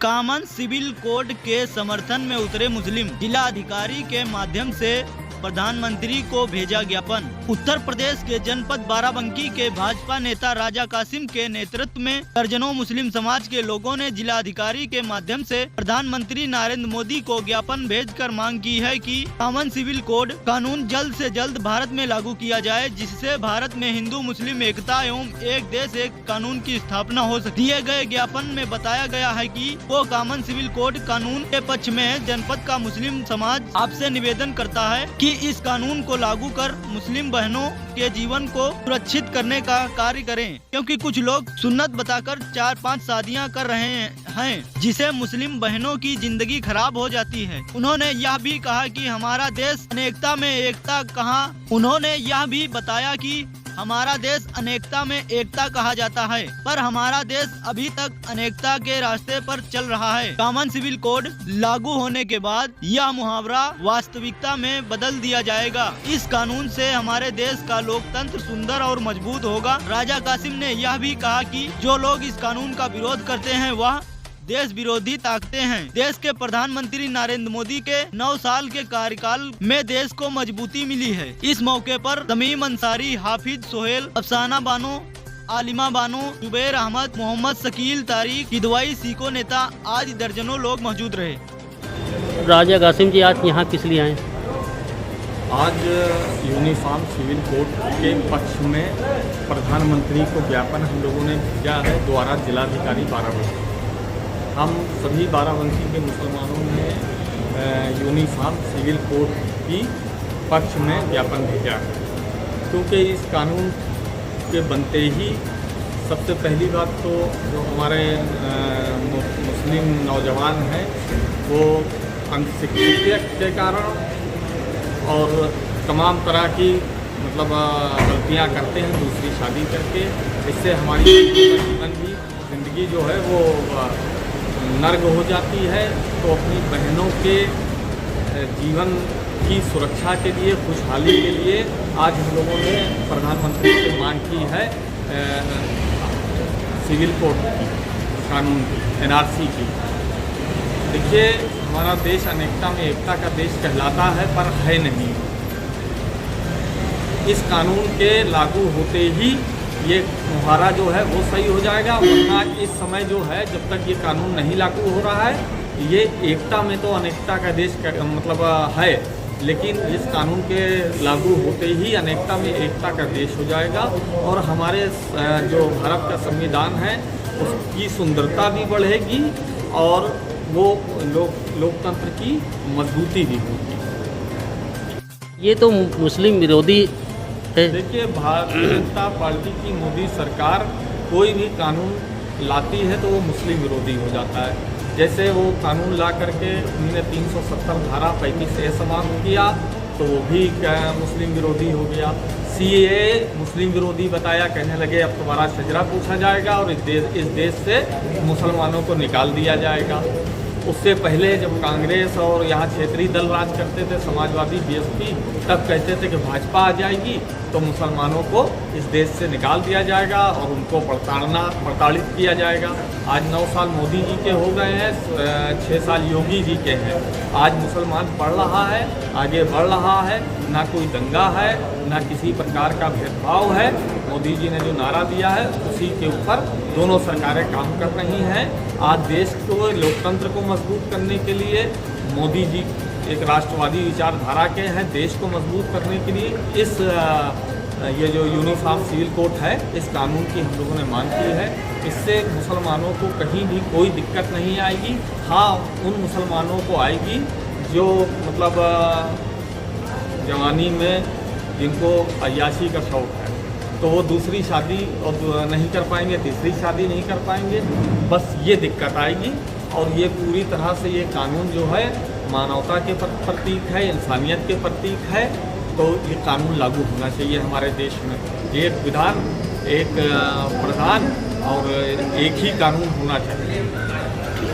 Common civil code के समर्थन में उतरे मुस्लिम जिलाधिकारी के माध्यम से प्रधानमंत्री को भेजा ज्ञापन। उत्तर प्रदेश के जनपद बाराबंकी के भाजपा नेता राजा कासिम के नेतृत्व में दर्जनों मुस्लिम समाज के लोगों ने जिलाधिकारी के माध्यम से प्रधानमंत्री नरेंद्र मोदी को ज्ञापन भेजकर मांग की है कि कॉमन सिविल कोड कानून जल्द से जल्द भारत में लागू किया जाए, जिससे भारत में हिंदू मुस्लिम एकता एवं एक देश एक कानून की स्थापना हो सके। दिए गए ज्ञापन में बताया गया है कि वो कॉमन सिविल कोड कानून के पक्ष में है। जनपद का मुस्लिम समाज आपसे निवेदन करता है कि इस कानून को लागू कर मुस्लिम बहनों के जीवन को सुरक्षित करने का कार्य करें, क्योंकि कुछ लोग सुन्नत बताकर 4-5 शादियां कर रहे हैं, जिसे मुस्लिम बहनों की जिंदगी खराब हो जाती है। उन्होंने यह भी कहा कि हमारा देश अनेकता में एकता उन्होंने यह भी बताया कि हमारा देश अनेकता में एकता कहा जाता है, पर हमारा देश अभी तक अनेकता के रास्ते पर चल रहा है। कॉमन सिविल कोड लागू होने के बाद यह मुहावरा वास्तविकता में बदल दिया जाएगा। इस कानून से हमारे देश का लोकतंत्र सुंदर और मजबूत होगा। राजा कासिम ने यह भी कहा कि जो लोग इस कानून का विरोध करते हैं वह देश विरोधी ताकतें हैं। देश के प्रधानमंत्री नरेंद्र मोदी के 9 साल के कार्यकाल में देश को मजबूती मिली है। इस मौके पर तमीम अंसारी, हाफिज सोहेल, अफसाना बानो, आलिमा बानो, जुबैर अहमद, मोहम्मद शकील, तारिक किदवाई, सीको नेता आदि दर्जनों लोग मौजूद रहे। राजा कासिम जी आज यहाँ किस लिए आए? आज यूनिफॉर्म सिविल कोड के पक्ष में प्रधानमंत्री को ज्ञापन हम लोगों ने भेजा है द्वारा जिलाधिकारी बाराबंकी। हम सभी बाराबंकी के मुसलमानों ने यूनिफॉर्म सिविल कोड की पक्ष में ज्ञापन भेजा है, क्योंकि इस कानून के बनते ही सबसे पहली बात तो जो हमारे मुस्लिम नौजवान हैं वो अनशिक्षित के कारण और तमाम तरह की गलतियां करते हैं दूसरी शादी करके। इससे हमारी ज़िंदगी जो है वो नर्क हो जाती है। तो अपनी बहनों के जीवन की सुरक्षा के लिए, खुशहाली के लिए आज हम लोगों ने प्रधानमंत्री से मांग की है सिविल कोड की, कानून की, NRC की। देखिए, हमारा देश अनेकता में एकता का देश कहलाता है, पर है नहीं। इस कानून के लागू होते ही ये मुहावरा जो है वो सही हो जाएगा, वरना इस समय जो है जब तक ये कानून नहीं लागू हो रहा है, ये एकता में तो अनेकता का देश है, लेकिन इस कानून के लागू होते ही अनेकता में एकता का देश हो जाएगा और हमारे जो भारत का संविधान है उसकी सुंदरता भी बढ़ेगी और वो लोकतंत्र की मजबूती भी होगी। ये तो मुस्लिम विरोधी है। देखिए, भारतीय जनता पार्टी की मोदी सरकार कोई भी कानून लाती है तो वो मुस्लिम विरोधी हो जाता है। जैसे वो कानून ला करके उन्होंने 370 धारा 35A समाप्त किया तो वो भी मुस्लिम विरोधी हो गया। CAA मुस्लिम विरोधी बताया, कहने लगे अब तुम्हारा शजरा पूछा जाएगा और इस देश से मुसलमानों को निकाल दिया जाएगा। उससे पहले जब कांग्रेस और यहाँ क्षेत्रीय दल राज करते थे, समाजवादी, BSP, तब कहते थे कि भाजपा आ जाएगी तो मुसलमानों को इस देश से निकाल दिया जाएगा और उनको प्रताड़ित किया जाएगा। आज 9 साल मोदी जी के हो गए हैं, 6 साल योगी जी के हैं। आज मुसलमान बढ़ रहा है, आगे बढ़ रहा है, ना कोई दंगा है, ना किसी प्रकार का भेदभाव है। मोदी जी ने जो नारा दिया है उसी के ऊपर दोनों सरकारें काम कर रही हैं। आज देश को, लोकतंत्र को मजबूत करने के लिए मोदी जी एक राष्ट्रवादी विचारधारा के हैं। देश को मजबूत करने के लिए ये जो यूनिफॉर्म सिविल कोड है, इस कानून की हम लोगों ने मांग की है। इससे मुसलमानों को कहीं भी कोई दिक्कत नहीं आएगी। हाँ, उन मुसलमानों को आएगी जो जवानी में जिनको अय्याशी का शौक़ है, तो वो दूसरी शादी और नहीं कर पाएंगे, तीसरी शादी नहीं कर पाएंगे, बस ये दिक्कत आएगी। और ये पूरी तरह से ये कानून जो है मानवता के प्रतीक है, इंसानियत के प्रतीक है, तो ये कानून लागू होना चाहिए हमारे देश में। एक विधान, एक प्रधान और एक ही कानून होना चाहिए।